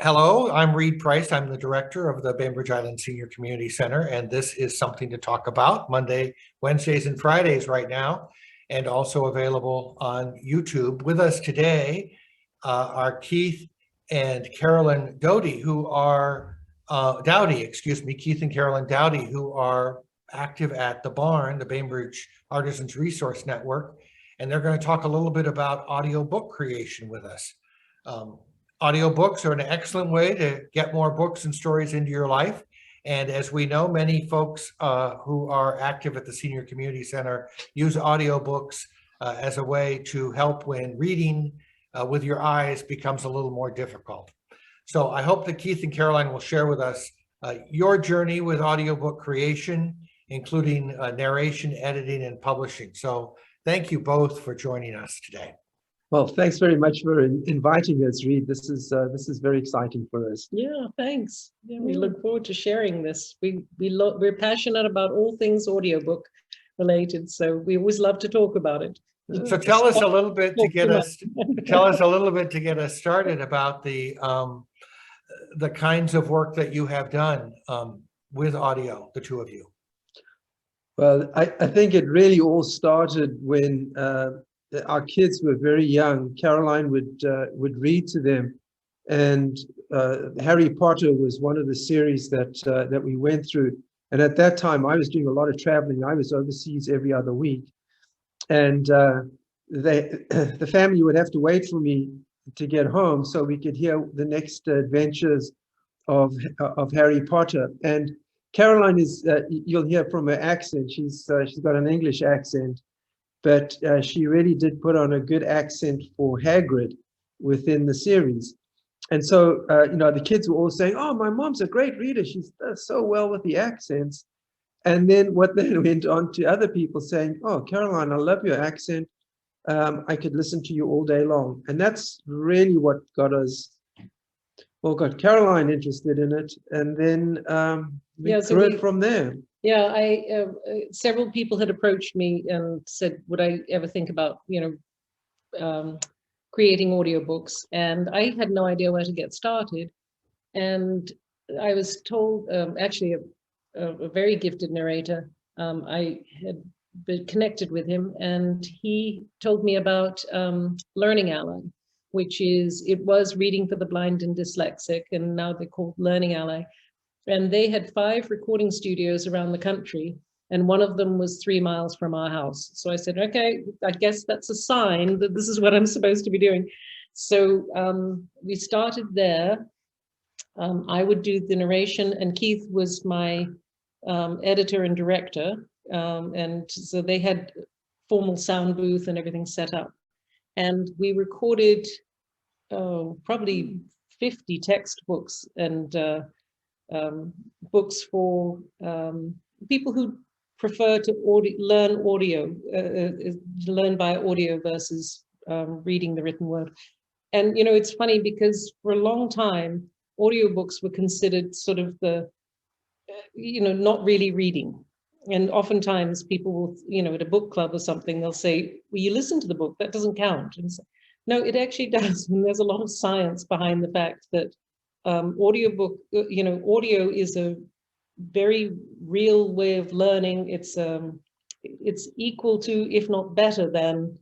Hello, I'm Reed Price. I'm the director of the Bainbridge Island Senior Community Center, and this is Something to Talk About Monday, Wednesdays, and Fridays right now, and also available on YouTube. With us today are Keith and Carolyn Doty, who are Dowdy, excuse me, Keith and Carolyn Dowdy, who are active at the Barn, the Bainbridge Artisans Resource Network, and they're going to talk a little bit about audiobook creation with us. Audiobooks are an excellent way to get more books and stories into your life. And as we know, many folks who are active at the Senior Community Center use audiobooks as a way to help when reading with your eyes becomes a little more difficult. So I hope that Keith and Caroline will share with us your journey with audiobook creation, including narration, editing, and publishing. So thank you both for joining us today. Well, thanks very much for inviting us, Reed. This is very exciting for us. Yeah, thanks. Yeah, we look forward to sharing this. We're passionate about all things audiobook related, so we always love to talk about it. So tell us a little bit to get us started about the kinds of work that you have done with audio, the two of you. Well, I think it really all started when our kids were very young. Caroline would read to them, and Harry Potter was one of the series that we went through. And at that time, I was doing a lot of traveling. I was overseas every other week, and the family would have to wait for me to get home so we could hear the next adventures of Harry Potter. And Caroline is, you'll hear from her accent. She's got an English accent, but she really did put on a good accent for Hagrid within the series. And so, the kids were all saying, "Oh, my mom's a great reader. She does so well with the accents." And then what then went on to other people saying, "Oh, Caroline, I love your accent. I could listen to you all day long." And that's really what got Caroline interested in it. And then we grew it from there. Yeah, several people had approached me and said, would I ever think about, creating audiobooks? And I had no idea where to get started. And I was told, actually, a very gifted narrator, I had been connected with him, and he told me about Learning Ally, it was Reading for the Blind and Dyslexic, and now they're called Learning Ally. And they had 5 recording studios around the country, and one of them was 3 miles from our house. So I said, okay, I guess that's a sign that this is what I'm supposed to be doing. So we started there. I would do the narration, and Keith was my editor and director. And so they had formal sound booth and everything set up. And we recorded probably 50 textbooks and books for people who prefer to learn by audio versus reading the written word. And it's funny because for a long time audiobooks were considered sort of the not really reading. And oftentimes people will, at a book club or something, they'll say, well, you listen to the book, that doesn't count. And so, no, it actually does. And there's a lot of science behind the fact that audio is a very real way of learning. It's equal to, if not better than,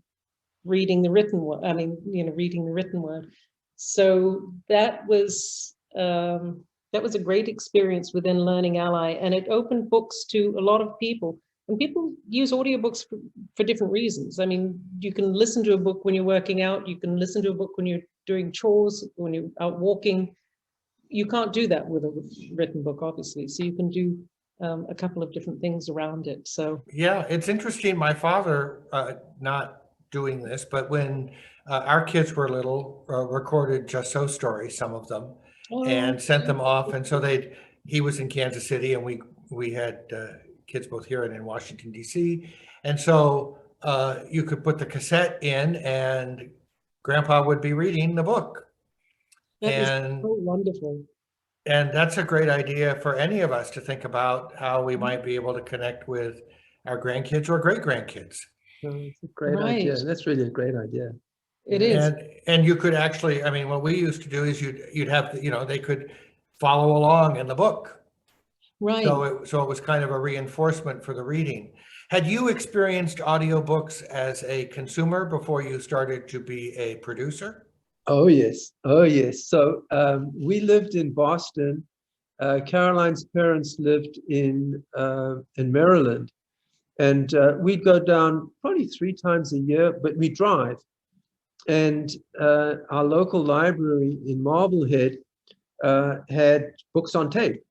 reading the written word. Reading the written word. So that was a great experience within Learning Ally, and it opened books to a lot of people. And people use audiobooks for different reasons. I mean, you can listen to a book when you're working out. You can listen to a book when you're doing chores, when you're out walking. You can't do that with a written book, obviously. So you can do a couple of different things around it. So yeah, it's interesting. My father, not doing this, but when our kids were little, recorded Just So stories, some of them, and sent them off. And so he was in Kansas City, and we had kids both here and in Washington, D.C. And so you could put the cassette in, and Grandpa would be reading the book. That is so wonderful. And that's a great idea for any of us to think about how we might be able to connect with our grandkids or great grandkids. It's a great idea. That's really a great idea. It is. And you could actually, I mean, what we used to do is you'd have, you know, they could follow along in the book. Right. So it was kind of a reinforcement for the reading. Had you experienced audiobooks as a consumer before you started to be a producer? Oh, yes. Oh, yes. So we lived in Boston. Caroline's parents lived in Maryland. And we'd go down probably 3 times a year, but we drive. And our local library in Marblehead had books on tape.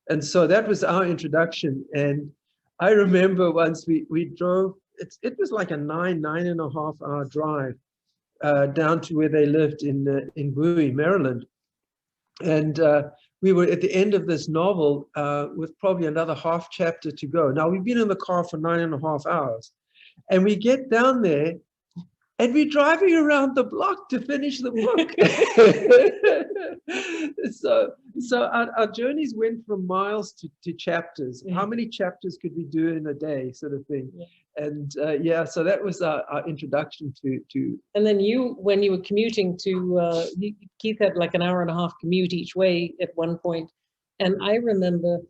And so that was our introduction. And I remember once we drove, it was like a 9.5 hour drive down to where they lived in Bowie, Maryland. And we were at the end of this novel with probably another half chapter to go. Now we've been in the car for 9.5 hours, and we get down there and we're driving around the block to finish the book. So our journeys went from miles to chapters. Yeah. How many chapters could we do in a day, sort of thing? Yeah. And yeah, so that was our introduction to. And then when you were commuting to, Keith had like an 1.5 hour commute each way at one point. And I remember,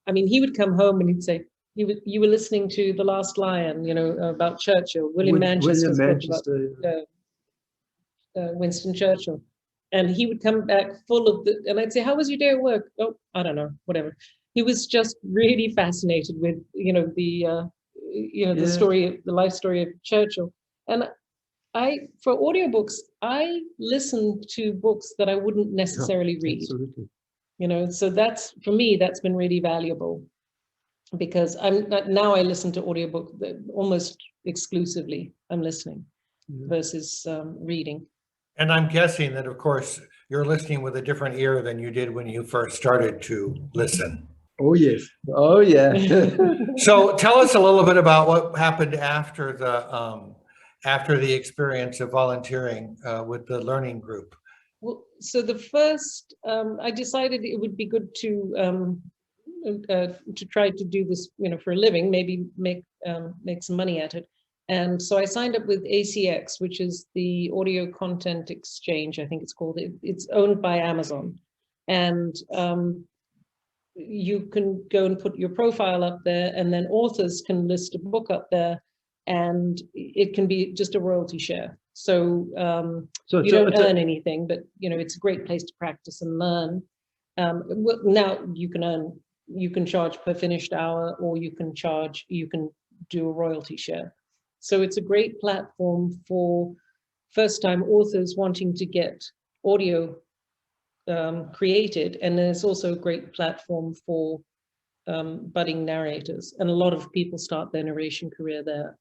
I mean, he would come home and he'd say, you were listening to The Last Lion, you know, about Churchill, William Manchester's book about Winston Churchill. And he would come back full of and I'd say, how was your day at work? Oh, I don't know, whatever. He was just really fascinated with, you know, the story, the life story of Churchill. And for audiobooks, I listen to books that I wouldn't necessarily read. Absolutely. You know, so for me, that's been really valuable, because now I listen to audiobook almost exclusively. I'm listening versus reading. And I'm guessing that, of course, you're listening with a different ear than you did when you first started to listen. Oh, yes. Oh, yeah. So tell us a little bit about what happened after the experience of volunteering with the learning group. Well, so the first, I decided it would be good to try to do this, you know, for a living, maybe make some money at it. And so I signed up with ACX, which is the Audio Content Exchange, I think it's called. It's owned by Amazon. And you can go and put your profile up there, and then authors can list a book up there, and it can be just a royalty share. So you don't earn anything, but you know, it's a great place to practice and learn. Now you can charge per finished hour, or you can do a royalty share. So it's a great platform for first-time authors wanting to get audio created, and then it's also a great platform for budding narrators, and a lot of people start their narration career there.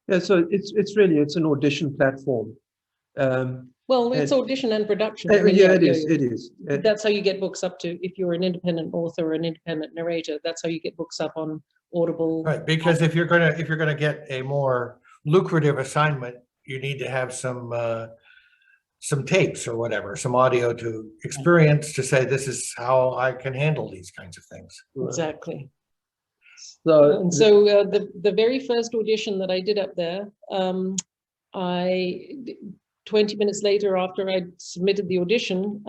Yeah, so it's an audition platform. Well, it's audition and production. I mean, yeah, it is. That's how you get books up to, if you're an independent author or an independent narrator, that's how you get books up on Audible. Right, because if you're gonna get a more lucrative assignment, you need to have some tapes or whatever, some audio to experience to say, this is how I can handle these kinds of things. Exactly. So the very first audition that I did up there, 20 minutes later, after I submitted the audition,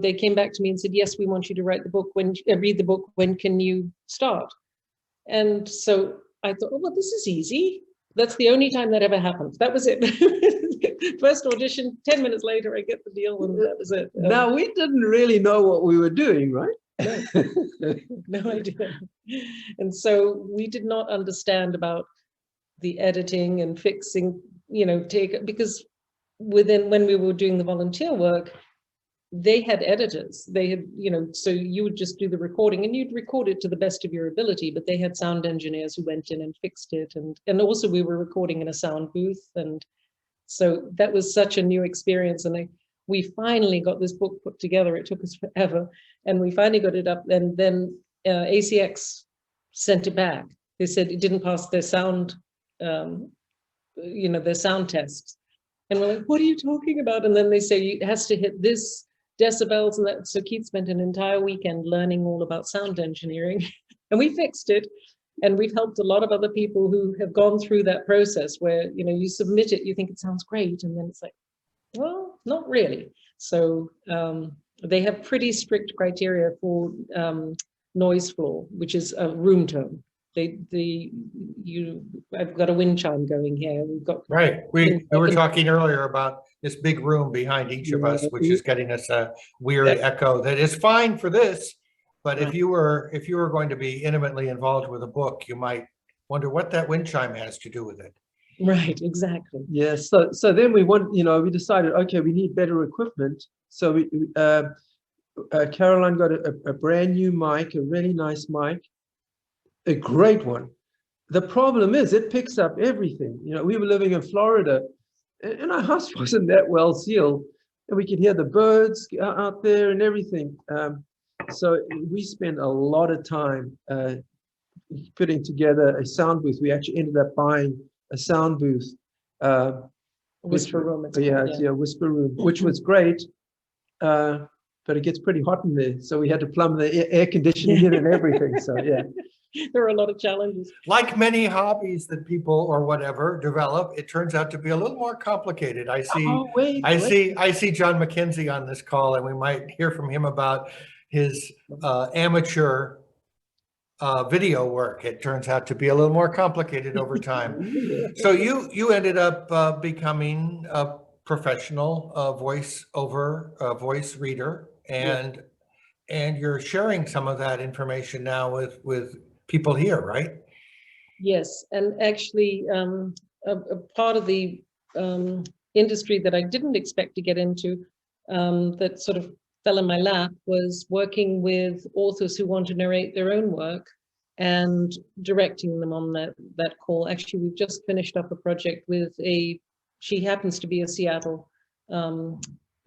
they came back to me and said, yes, we want you to write the book. Read the book, when can you start? And so I thought, oh, well, this is easy. That's the only time that ever happened. That was it. First audition, 10 minutes later, I get the deal, and that was it. Now, we didn't really know what we were doing, right? No idea. And so we did not understand about the editing and fixing, you know, because when we were doing the volunteer work, they had editors. They had, you know, so you would just do the recording and you'd record it to the best of your ability, but they had sound engineers who went in and fixed it. And also we were recording in a sound booth. And so that was such a new experience. And we finally got this book put together. It took us forever. And we finally got it up. And then ACX sent it back. They said it didn't pass their sound, their sound tests. And we're like, what are you talking about? And then they say it has to hit this decibels and that. So Keith spent an entire weekend learning all about sound engineering, and we fixed it. And we've helped a lot of other people who have gone through that process where, you know, you submit it, you think it sounds great, and then it's like, Well, not really. So they have pretty strict criteria for noise floor, which is a room tone. I've got a wind chime going here. We've got Right. We were talking earlier about this big room behind each of us, which is getting us a weird echo that is fine for this. But if you were going to be intimately involved with a book, you might wonder what that wind chime has to do with it. Right, exactly. Yeah, so then we we decided, okay, we need better equipment. So Caroline got a brand new mic, a really nice mic, a great one. The problem is it picks up everything. We were living in Florida and our house wasn't that well sealed, and we could hear the birds out there and everything. So we spent a lot of time putting together a sound booth. We actually ended up buying a sound booth. Whisper room. Yeah, whisper room, which was great. But it gets pretty hot in there. So we had to plumb the air conditioning in and everything. So yeah. There are a lot of challenges. Like many hobbies that people or whatever develop, it turns out to be a little more complicated. I see I see John McKenzie on this call, and we might hear from him about his amateur video work. It turns out to be a little more complicated over time. So you ended up becoming a professional voice reader, and you're sharing some of that information now with people here, right? Yes, and actually a part of the industry that I didn't expect to get into that sort of fell in my lap was working with authors who want to narrate their own work and directing them on that call. Actually, we've just finished up a project with she happens to be a Seattle,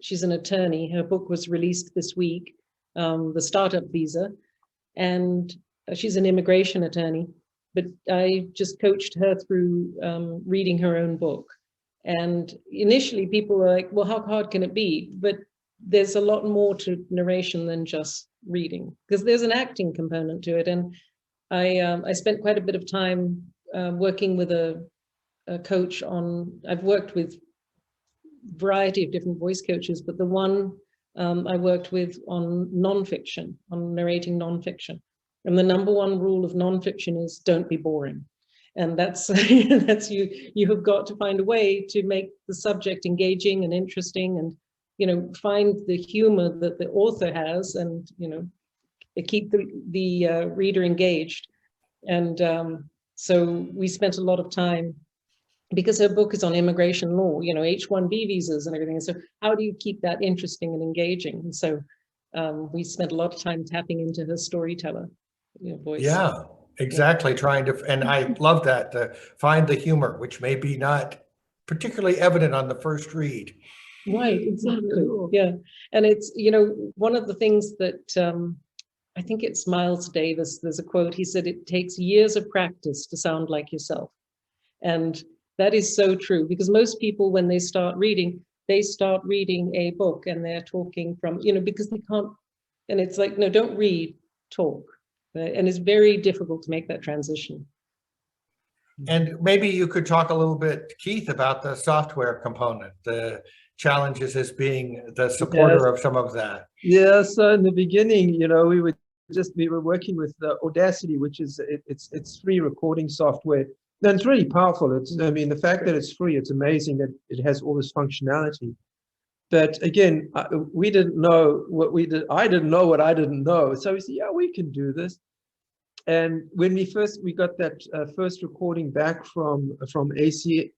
she's an attorney. Her book was released this week, The Startup Visa, and she's an immigration attorney, but I just coached her through reading her own book. And initially people were like, well, how hard can it be? But there's a lot more to narration than just reading, because there's an acting component to it. And I spent quite a bit of time working with a coach I've worked with a variety of different voice coaches, but the one I worked with on nonfiction, on narrating nonfiction. And the number one rule of nonfiction is don't be boring. And that's you have got to find a way to make the subject engaging and interesting, and find the humor that the author has, and keep the reader engaged. And so we spent a lot of time, because her book is on immigration law, H-1B visas and everything. So how do you keep that interesting and engaging? And so we spent a lot of time tapping into her storyteller voice. Yeah, exactly. Trying to, and I love that, to find the humor, which may be not particularly evident on the first read. Right, exactly. Yeah. And it's, one of the things that I think it's Miles Davis, there's a quote, he said, it takes years of practice to sound like yourself. And that is so true, because most people, when they start reading a book and they're talking from, because they can't, and it's like, no, don't read, talk. And it's very difficult to make that transition. And maybe you could talk a little bit, Keith, about the software component, the challenges as being the supporter of some of that. Yeah, so in the beginning, we were working with Audacity, which is it's free recording software. And it's really powerful. The fact that it's free, it's amazing that it has all this functionality. But again, we didn't know what we did. I didn't know what I didn't know. So we said, yeah, we can do this. And when we got that first recording back from ACX,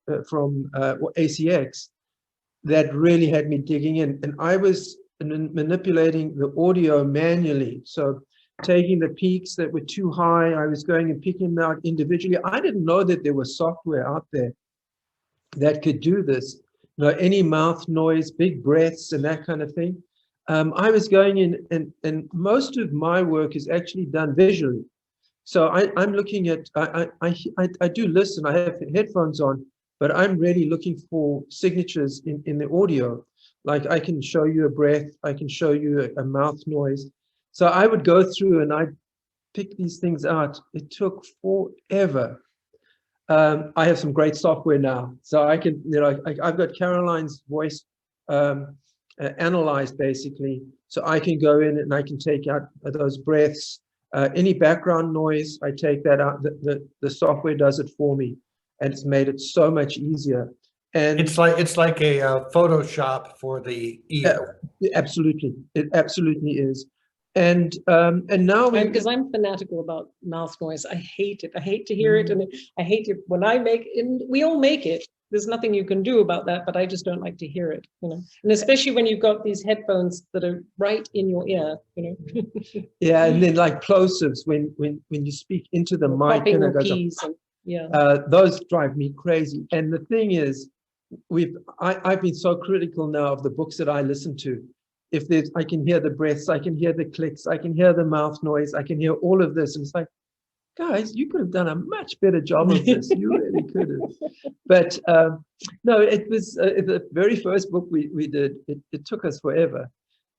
that really had me digging in. And I was manipulating the audio manually. So taking the peaks that were too high, I was going and picking them out individually. I didn't know that there was software out there that could do this. Any mouth noise, big breaths, and that kind of thing. I was going in, and most of my work is actually done visually. So I'm looking at, I do listen, I have headphones on, but I'm really looking for signatures in the audio. Like I can show you a breath, I can show you a mouth noise. So I would go through and I'd pick these things out. It took forever. I have some great software now. So I can, I've got Caroline's voice analyzed basically. So I can go in and I can take out those breaths, any background noise, I take that out. The software does it for me, and it's made it so much easier. And It's like a Photoshop for the ear. absolutely, it absolutely is. And now Because I'm fanatical about mouth noise. I hate it. I hate to hear it, and I hate it when I make. And we all make it. There's nothing you can do about that, but I just don't like to hear it. And especially when you've got these headphones that are right in your ear. Yeah, and then like plosives when you speak into the mic, Popping and it your goes, peas. Yeah. those drive me crazy. And the thing is, I've been so critical now of the books that I listen to. If there's, I can hear the breaths, I can hear the clicks, I can hear the mouth noise, I can hear all of this, and it's like, guys, you could have done a much better job of this. You really could have. But no, it was the very first book we did. It took us forever,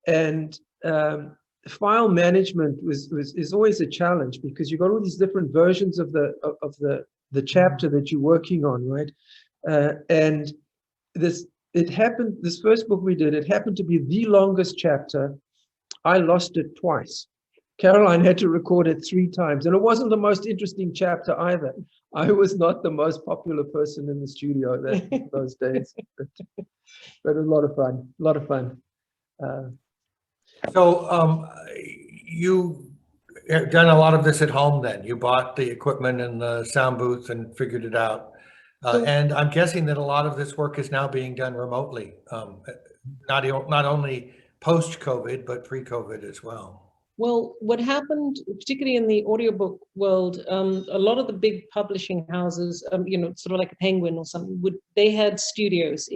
and file management is always a challenge, because you've got all these different versions of the chapter that you're working on, right? And this first book we did, it happened to be the longest chapter. I lost it twice. Caroline had to record it 3 times, and it wasn't the most interesting chapter either. I was not the most popular person in the studio those days, but a lot of fun. So you have done a lot of this at home then. You bought the equipment and the sound booth and figured it out. And I'm guessing that a lot of this work is now being done remotely, not only post-COVID, but pre-COVID as well. Well, what happened, particularly in the audiobook world, a lot of the big publishing houses, sort of like a Penguin or something, they had studios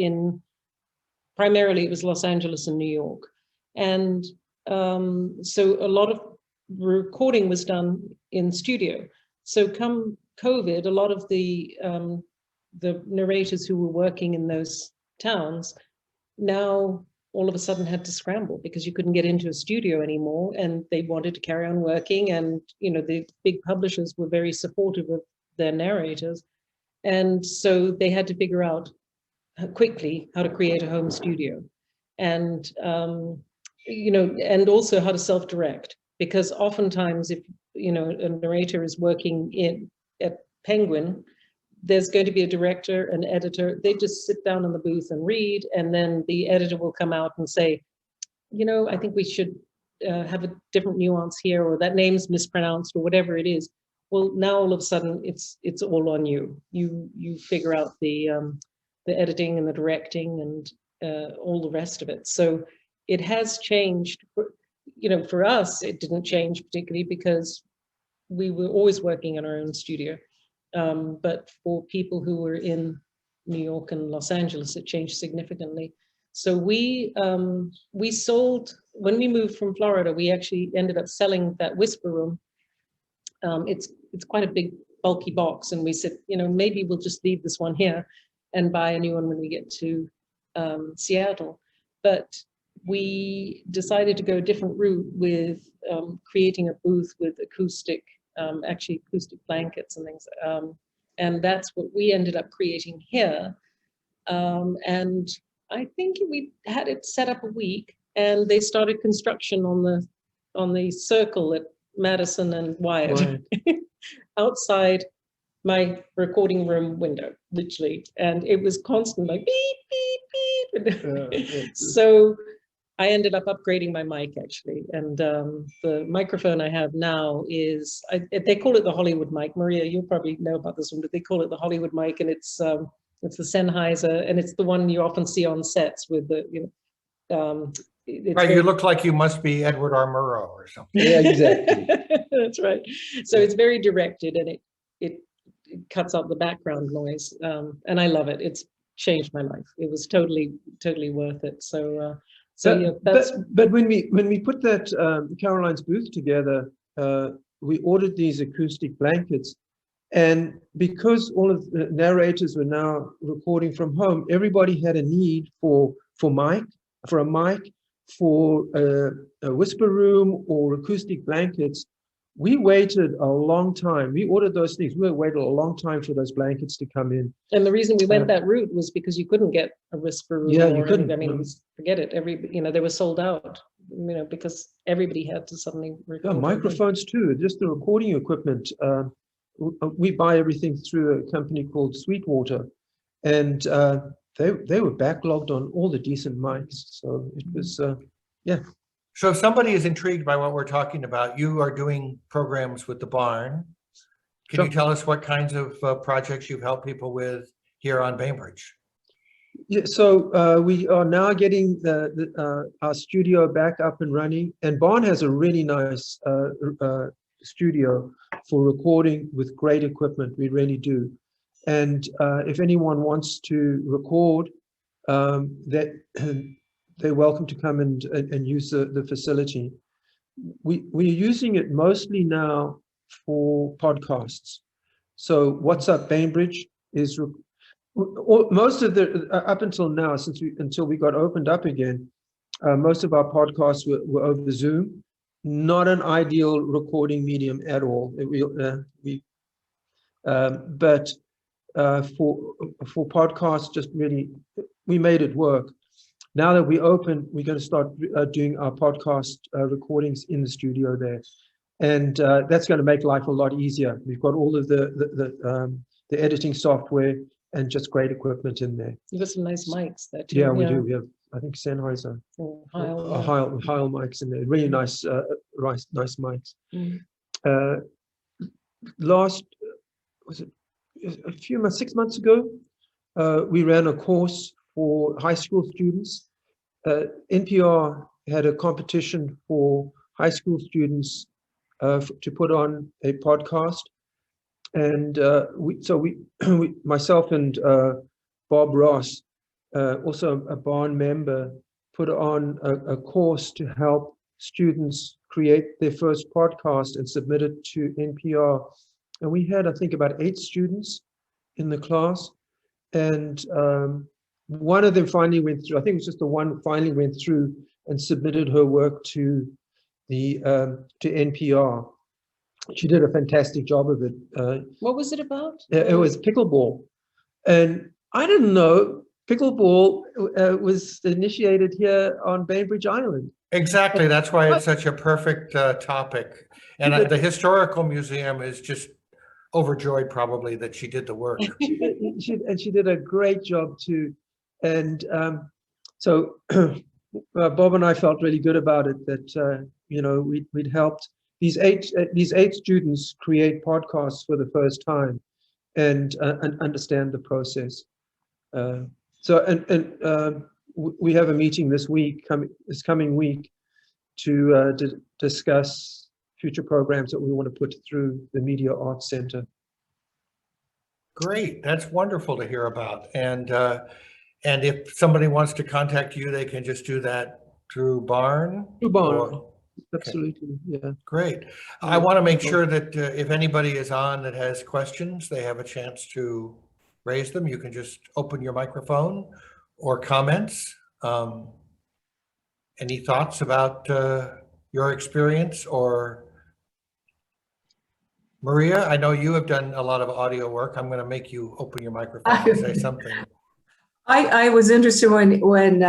primarily it was Los Angeles and New York. And so a lot of recording was done in studio. So come COVID, a lot of the narrators who were working in those towns now all of a sudden had to scramble, because you couldn't get into a studio anymore, and they wanted to carry on working. And the big publishers were very supportive of their narrators, and so they had to figure out quickly how to create a home studio, and and also how to self-direct, because oftentimes if a narrator is working at Penguin, there's going to be a director, an editor. They just sit down in the booth and read, and then the editor will come out and say, I think we should have a different nuance here, or that name's mispronounced, or whatever it is. Well, now all of a sudden it's all on you. You figure out the editing and the directing and all the rest of it. So it has changed. For us, it didn't change particularly, because we were always working in our own studio. But for people who were in New York and Los Angeles, it changed significantly. So we sold, when we moved from Florida, we actually ended up selling that Whisper Room. It's quite a big, bulky box, and we said, maybe we'll just leave this one here and buy a new one when we get to Seattle. But we decided to go a different route with creating a booth with acoustic blankets and things. And that's what we ended up creating here. And I think we had it set up a week, and they started construction on the circle at Madison and Wyatt outside my recording room window, literally. And it was constant, like beep, beep, beep. So I ended up upgrading my mic, actually, and the microphone I have now is, they call it the Hollywood mic. Maria, you'll probably know about this one, but they call it the Hollywood mic, and it's the Sennheiser, and it's the one you often see on sets with the, right, you look like you must be Edward R. Murrow or something. Yeah, exactly. That's right. So it's very directed, and it cuts out the background noise, and I love it. It's changed my life. It was totally worth it. So yeah, but when we put that Caroline's booth together, we ordered these acoustic blankets, and because all of the narrators were now recording from home, everybody had a need for a mic, for a Whisper Room or acoustic blankets. we waited a long time. We ordered those things. We waited a long time for those blankets to come in. And the reason we went that route was because you couldn't get a whisper room. Yeah, you or couldn't, I mean, no. it was, forget it. They were sold out, because everybody had to suddenly Yeah, record. microphones too, just the recording equipment. We buy everything through a company called Sweetwater, and they were backlogged on all the decent mics. So it was, yeah. So if somebody is intrigued by what we're talking about, you are doing programs with the barn. Can you Sure. tell us what kinds of projects you've helped people with here on Bainbridge? Yeah, so we are now getting our studio back up and running, and Barn has a really nice studio for recording with great equipment. We really do. And if anyone wants to record, they're welcome to come and use the facility. We're using it mostly now for podcasts. So What's Up Bainbridge is most of the up until now, until we got opened up again, most of our podcasts were over Zoom. Not an ideal recording medium at all. But for podcasts, just really, we made it work. Now that we open, we're going to start doing our podcast recordings in the studio there, and that's going to make life a lot easier. We've got all of the editing software and just great equipment in there. You've got some nice mics there too. Yeah, we do. We have, I think, Sennheiser, Heil mics in there. Really nice, nice mics. Mm. Was it a few months, 6 months ago, we ran a course for high school students. NPR had a competition for high school students to put on a podcast. And myself and Bob Ross, also a Barn member, put on a course to help students create their first podcast and submit it to NPR. And we had, I think, about 8 students in the class. And one of them finally went through, I think it was just the one finally went through and submitted her work to NPR. She did a fantastic job of it. What was it about? It was pickleball. And I didn't know pickleball was initiated here on Bainbridge Island. Exactly. That's why it's such a perfect topic. And the Historical Museum is just overjoyed probably that she did the work. She did a great job too. And so Bob and I felt really good about it, that we'd helped these eight students create podcasts for the first time and understand the process. We have a meeting this coming week to discuss future programs that we want to put through the Media Arts Center. Great, that's wonderful to hear about. And if somebody wants to contact you, they can just do that through Barn? Through Barn. Absolutely, yeah. Great. I want to make sure that if anybody is on that has questions, they have a chance to raise them. You can just open your microphone or comments. Any thoughts about your experience? Or Maria, I know you have done a lot of audio work. I'm going to make you open your microphone and say something. I was interested when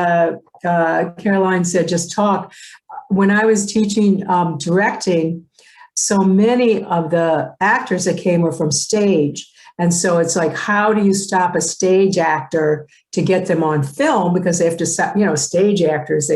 Caroline said just talk. When I was teaching directing, so many of the actors that came were from stage. And so it's like, how do you stop a stage actor to get them on film? Because they have to, stage actors.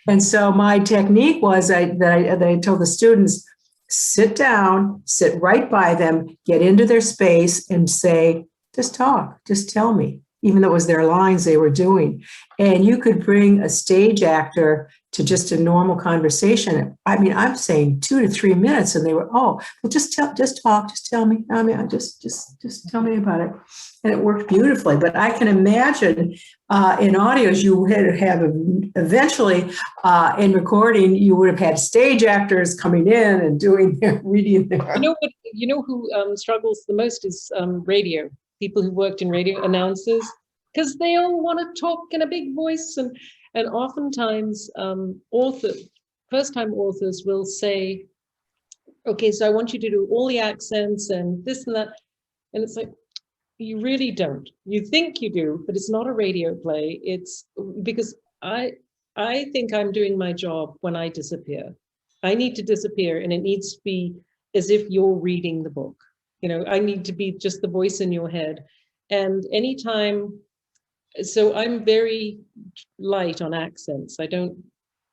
And so my technique was that I told the students, sit down, sit right by them, get into their space and say, just talk, just tell me, even though it was their lines they were doing. And you could bring a stage actor to just a normal conversation. I mean, I'm saying 2 to 3 minutes, and they were, oh, well, just talk, just tell me. I mean, just tell me about it. And it worked beautifully. But I can imagine in audios, you would have eventually in recording, you would have had stage actors coming in and doing their reading there. You know who struggles the most is radio. People who worked in radio, announcers, because they all want to talk in a big voice, and oftentimes first-time authors will say, okay, so I want you to do all the accents and this and that. And it's like, you really don't. You think you do, but it's not a radio play. It's because I think I'm doing my job when I disappear. I need to disappear, and it needs to be as if you're reading the book. You know, I need to be just the voice in your head. And anytime, so I'm very light on accents. I don't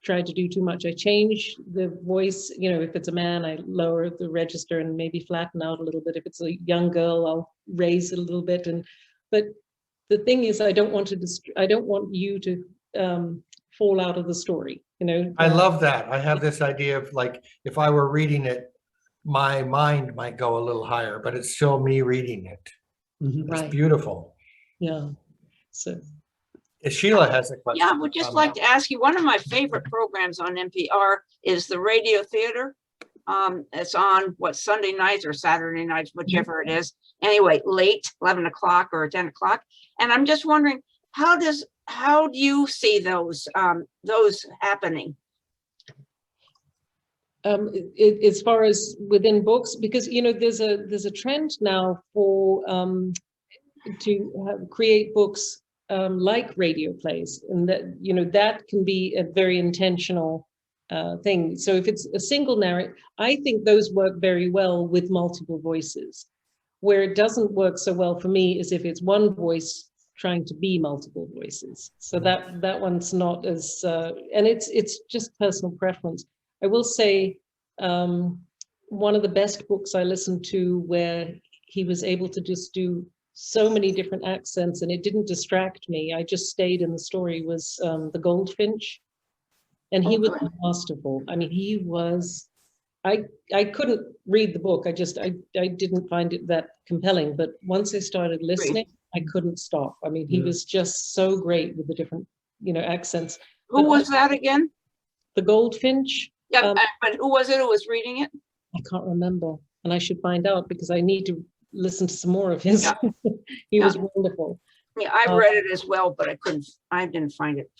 try to do too much. I change the voice, you know, if it's a man, I lower the register and maybe flatten out a little bit. If it's a young girl, I'll raise it a little bit. But the thing is, I don't want you to fall out of the story, you know. I love that. I have this idea of like, if I were reading it, my mind might go a little higher, but it's still me reading it. Mhm. It's Right. beautiful. Yeah. So Sheila has a question. Yeah, I would just like to ask you, one of my favorite programs on NPR is the Radio Theater. It's on Sunday nights or Saturday nights, whichever it is. Anyway, late, 11 o'clock or 10 o'clock. And I'm just wondering, how do you see those happening? as far as within books, because you know there's a trend now for to create books like radio plays, and that you know that can be a very intentional thing. So if it's a single narrative, I think those work very well with multiple voices. Where it doesn't work so well for me is if it's one voice trying to be multiple voices. So that one's not as and it's just personal preference. I will say one of the best books I listened to where he was able to just do so many different accents and it didn't distract me, I just stayed in the story, was The Goldfinch. And he was masterful. I mean, he was, I couldn't read the book. I didn't find it that compelling, but once I started listening, I couldn't stop. I mean, he was just so great with the different, you know, accents. Who was that again? The Goldfinch. Yeah, but who was it who was reading it? I can't remember, and I should find out because I need to listen to some more of his. Yeah. He was wonderful. Yeah, I read it as well, but I didn't find it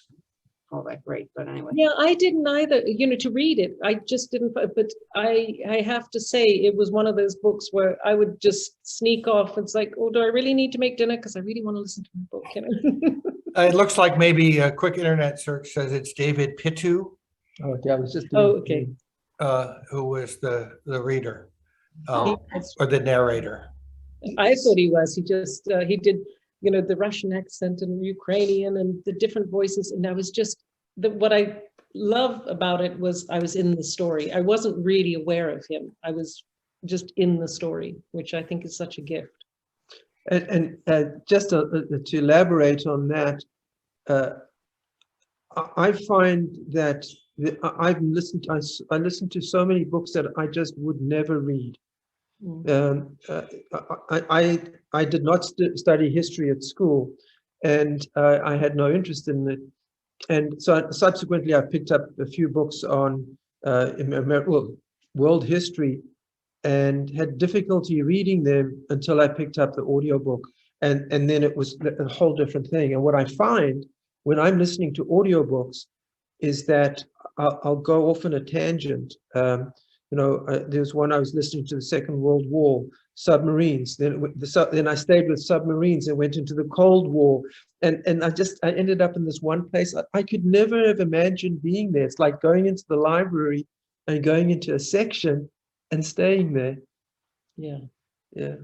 all that great, but anyway. Yeah, I didn't either, you know, to read it. I just didn't, but I have to say it was one of those books where I would just sneak off. It's like, oh, do I really need to make dinner? Because I really want to listen to my book, you know. It looks like maybe a quick internet search says it's David Pitu, Oh, yeah, I was just. Okay. who was the reader Oh. or the narrator. I thought he was. He just he did, you know, the Russian accent and Ukrainian and the different voices, and I was just what I love about it was I was in the story. I wasn't really aware of him. I was just in the story, which I think is such a gift. And just to elaborate on that, I find that I listened to so many books that I just would never read. I did not study history at school, and I had no interest in it. And so subsequently, I picked up a few books on world history and had difficulty reading them until I picked up the audiobook. And then it was a whole different thing. And what I find when I'm listening to audiobooks is that I'll go off on a tangent. There's one I was listening to, the Second World War, submarines. Then I stayed with submarines and went into the Cold War. And I ended up in this one place. I could never have imagined being there. It's like going into the library and going into a section and staying there. Yeah. Yeah.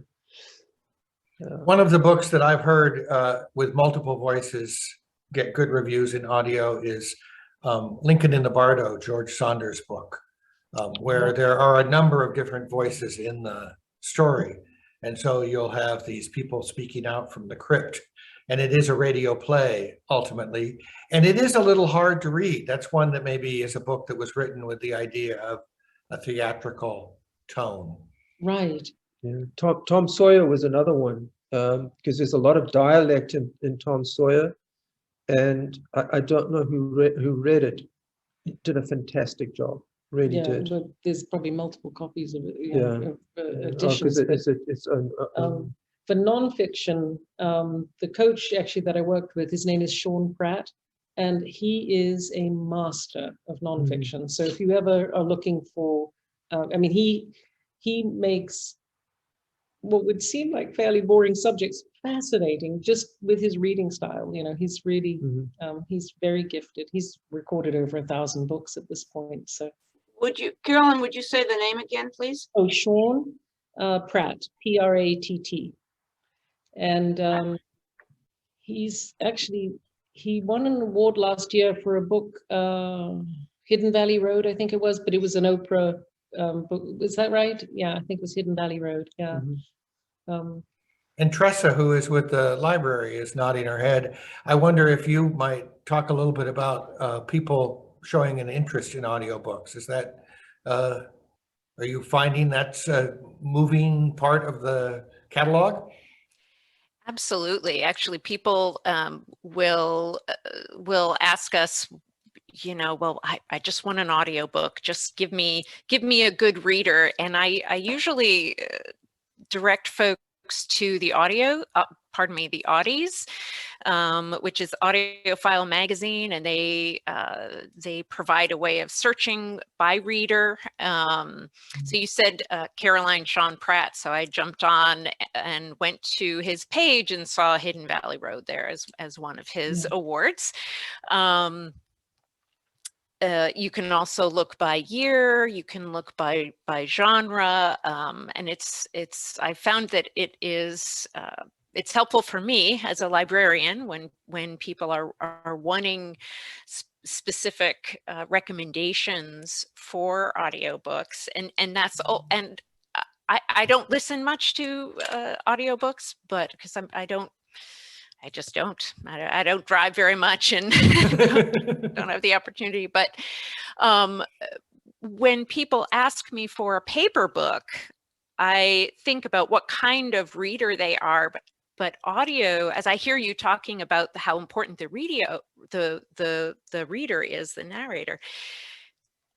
One of the books that I've heard with multiple voices get good reviews in audio is Lincoln in the Bardo, George Saunders' book, where there are a number of different voices in the story. And so you'll have these people speaking out from the crypt, and it is a radio play ultimately. And it is a little hard to read. That's one that maybe is a book that was written with the idea of a theatrical tone. Right. Yeah. Tom Sawyer was another one, because there's a lot of dialect in Tom Sawyer, and I don't know who read it. He did a fantastic job, really did. But there's probably multiple copies of it. Yeah. Editions. For nonfiction, the coach actually that I worked with, his name is Sean Pratt, and he is a master of nonfiction. So if you ever are looking for I mean, he makes what would seem like fairly boring subjects fascinating just with his reading style. You know, he's really he's very gifted. He's recorded over 1,000 books at this point. So, Carolyn, would you say the name again, please? oh, Sean Pratt, Pratt, and he's actually he won an award last year for a book, Hidden Valley Road, I think it was, but it was an Oprah book. Was that right? Yeah, I think it was Hidden Valley Road. Yeah. And Tressa, who is with the library, is nodding her head. I wonder if you might talk a little bit about people showing an interest in audiobooks. Is that, are you finding that's a moving part of the catalog? Absolutely. Actually, people will ask us, you know, well, I just want an audiobook. Just give me a good reader. And I usually direct folks to the the Audies, which is Audiophile Magazine, and they provide a way of searching by reader. So you said Caroline Sean Pratt, so I jumped on and went to his page and saw Hidden Valley Road there as one of his awards. You can also look by year, you can look by genre, and I found that it's helpful for me as a librarian when people are wanting specific recommendations for audiobooks, and that's all. And I don't listen much to audiobooks, but because I just don't. I don't drive very much and don't have the opportunity. But when people ask me for a paper book, I think about what kind of reader they are. But audio, as I hear you talking about how important the reader is, the narrator,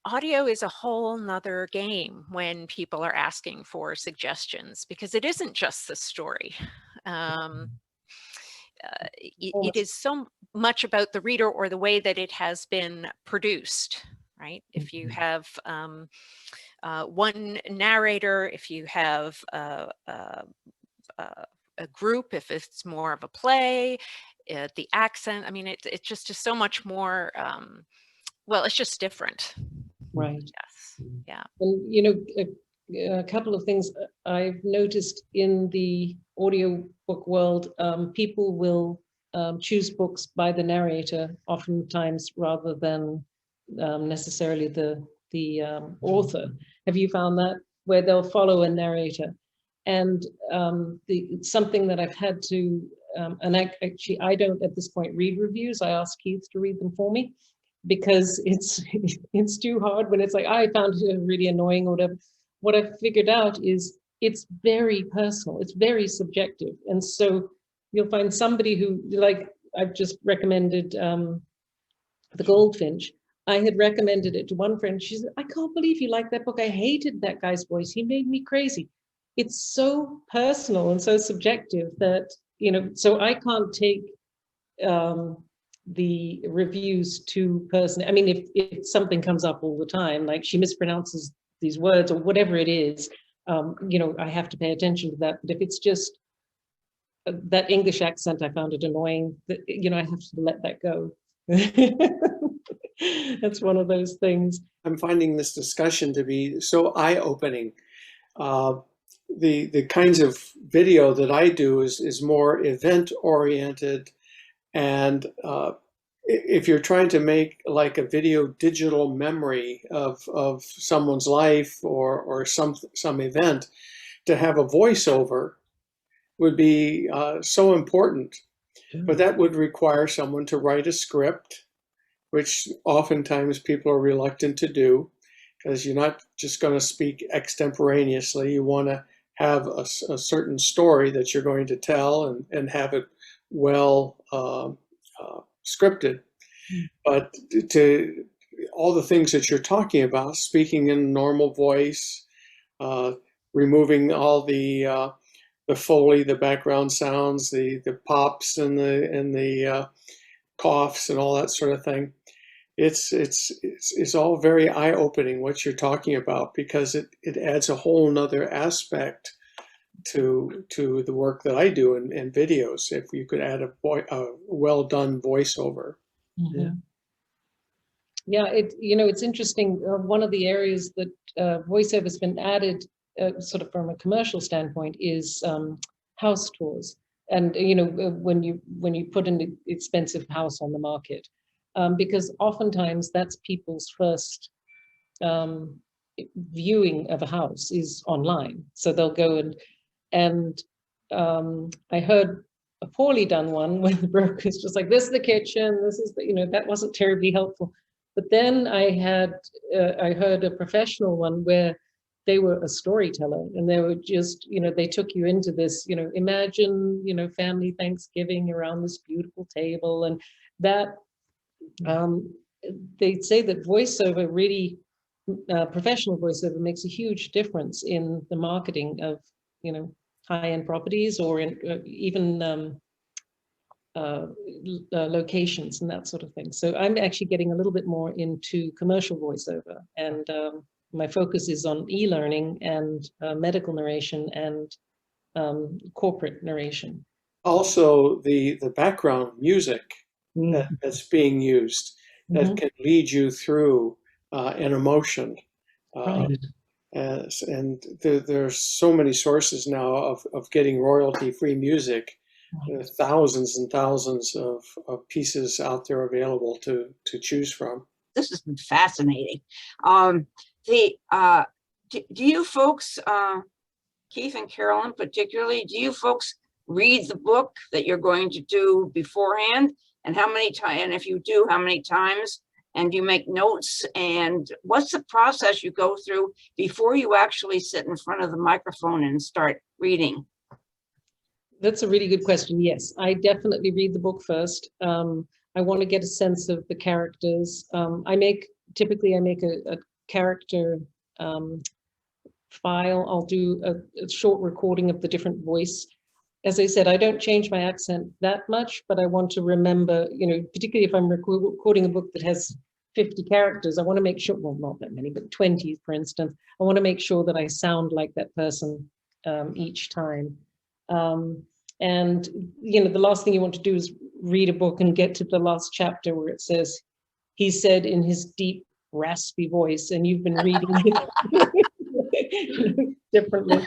audio is a whole nother game when people are asking for suggestions, because it isn't just the story. It is so much about the reader or the way that it has been produced, right? If you have one narrator, if you have a group, if it's more of a play, the accent, I mean, it's just so much more, well, it's just different. Right. Yes. Yeah. And, you know, a couple of things I've noticed in the audiobook world, people will choose books by the narrator oftentimes rather than necessarily the author. Have you found that, where they'll follow a narrator? And something that I've had to, and actually I don't at this point read reviews. I ask Keith to read them for me, because it's too hard when it's like, I found it really annoying or whatever. What I've figured out is it's very personal, it's very subjective. And so you'll find somebody who, like, I've just recommended The Goldfinch. I had recommended it to one friend. She said, I can't believe you like that book. I hated that guy's voice. He made me crazy. It's so personal and so subjective that, you know, so I can't take the reviews too personally. I mean, if something comes up all the time, like she mispronounces these words or whatever it is, you know, I have to pay attention to that. But if it's just that English accent, I found it annoying, that, you know, I have to let that go. That's one of those things. I'm finding this discussion to be so eye-opening. The kinds of video that I do is more event-oriented, and if you're trying to make like a video digital memory of someone's life or some event, to have a voiceover would be so important. But that would require someone to write a script, which oftentimes people are reluctant to do, because you're not just going to speak extemporaneously. You want to have a certain story that you're going to tell and have it well scripted. But to all the things that you're talking about, speaking in normal voice, removing all the Foley, the background sounds, the pops and the coughs and all that sort of thing. it's all very eye-opening what you're talking about, because it adds a whole nother aspect to the work that I do in videos. If you could add a well done voiceover. Yeah. Yeah, it's interesting. One of the areas that voiceover has been added, sort of from a commercial standpoint, is house tours. And when you put an expensive house on the market, because oftentimes that's people's first viewing of a house is online. So they'll go and I heard a poorly done one where the broker's just like, this is the kitchen, this is the, that wasn't terribly helpful. But then I heard a professional one where they were a storyteller, and they were just, they took you into this, imagine, family Thanksgiving around this beautiful table, and that they say that voiceover really, professional voiceover makes a huge difference in the marketing of, high-end properties, or in even locations and that sort of thing. So I'm actually getting a little bit more into commercial voiceover, and my focus is on e-learning and medical narration and corporate narration. Also, the background music that's being used that can lead you through an emotion. Right. And there's so many sources now of getting royalty-free music. There are thousands and thousands of pieces out there available to choose from. This has been fascinating. Do you folks, Keith and Carolyn particularly, do you folks read the book that you're going to do beforehand? And how many times, and if you do, how many times? And you make notes? And what's the process you go through before you actually sit in front of the microphone and start reading? That's a really good question. Yes, I definitely read the book first. I want to get a sense of the characters. Typically I make a character file. I'll do a short recording of the different voice. As I said, I don't change my accent that much, but I want to remember, particularly if I'm recording a book that has 50 characters, I want to make sure, well, not that many, but 20, for instance, I want to make sure that I sound like that person each time. And, the last thing you want to do is read a book and get to the last chapter where it says, he said in his deep, raspy voice, and you've been reading it differently.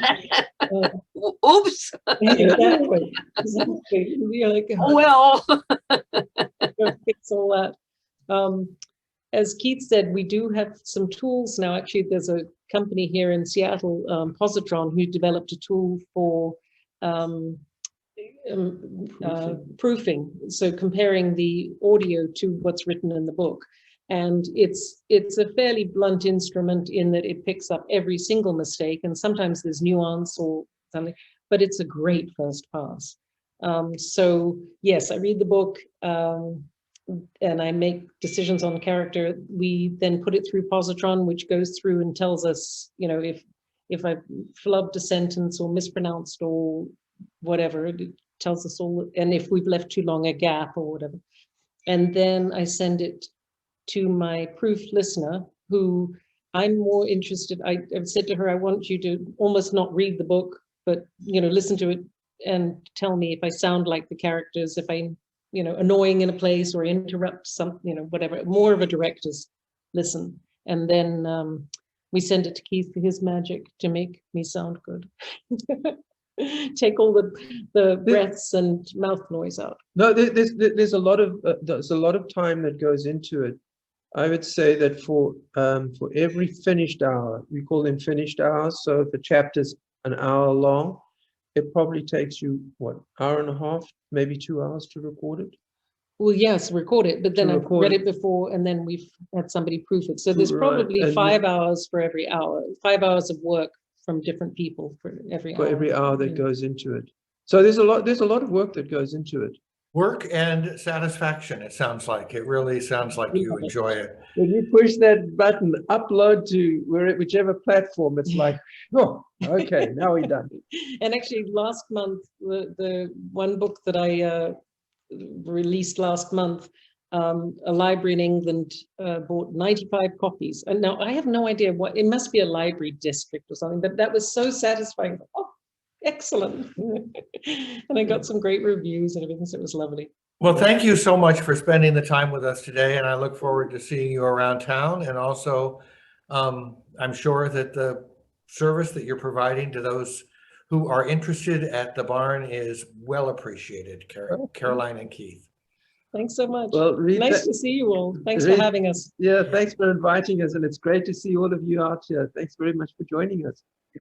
Oops. Exactly. You're like, Oh, well. fix all that. As Keith said, we do have some tools now. Actually, there's a company here in Seattle, Positron, who developed a tool for proofing, so comparing the audio to what's written in the book. And it's a fairly blunt instrument in that it picks up every single mistake, and sometimes there's nuance or something, but it's a great first pass. So yes, I read the book and I make decisions on character. We then put it through Positron, which goes through and tells us, if I've flubbed a sentence or mispronounced or whatever, it tells us all, and if we've left too long a gap or whatever. And then I send it to my proof listener, who I'm more interested, I've said to her, I want you to almost not read the book, but listen to it and tell me if I sound like the characters, if I'm annoying in a place or interrupt something, whatever, more of a director's listen. And then we send it to Keith for his magic to make me sound good. Take all the breaths and mouth noise out. No, there's a lot of time that goes into it. I would say that for every finished hour, we call them finished hours. So if a chapter's an hour long, it probably takes you, what, hour and a half, maybe 2 hours to record it? Well, yes, record it, but then I've read it before, and then we've had somebody proof it. So there's probably 5 hours for every hour, 5 hours of work from different people for every hour. For every hour that goes into it. So there's a lot of work that goes into it. Work and satisfaction, it sounds like. It really sounds like you enjoy it. When you push that button, upload to whichever platform, it's like, oh, okay, now we're done. And actually last month, the one book that I released last month, a library in England bought 95 copies. And now I have no idea what, it must be a library district or something, but that was so satisfying. Oh, excellent. And I got some great reviews and everything, so it was lovely. Well, thank you so much for spending the time with us today, and I look forward to seeing you around town. And also, I'm sure that the service that you're providing to those who are interested at the barn is well appreciated, Caroline and Keith. Thanks so much. Well, Rita, Nice to see you all. Thanks for Rita- having us. yeah, thanks for inviting us, and it's great to see all of you out here. Thanks very much for joining us.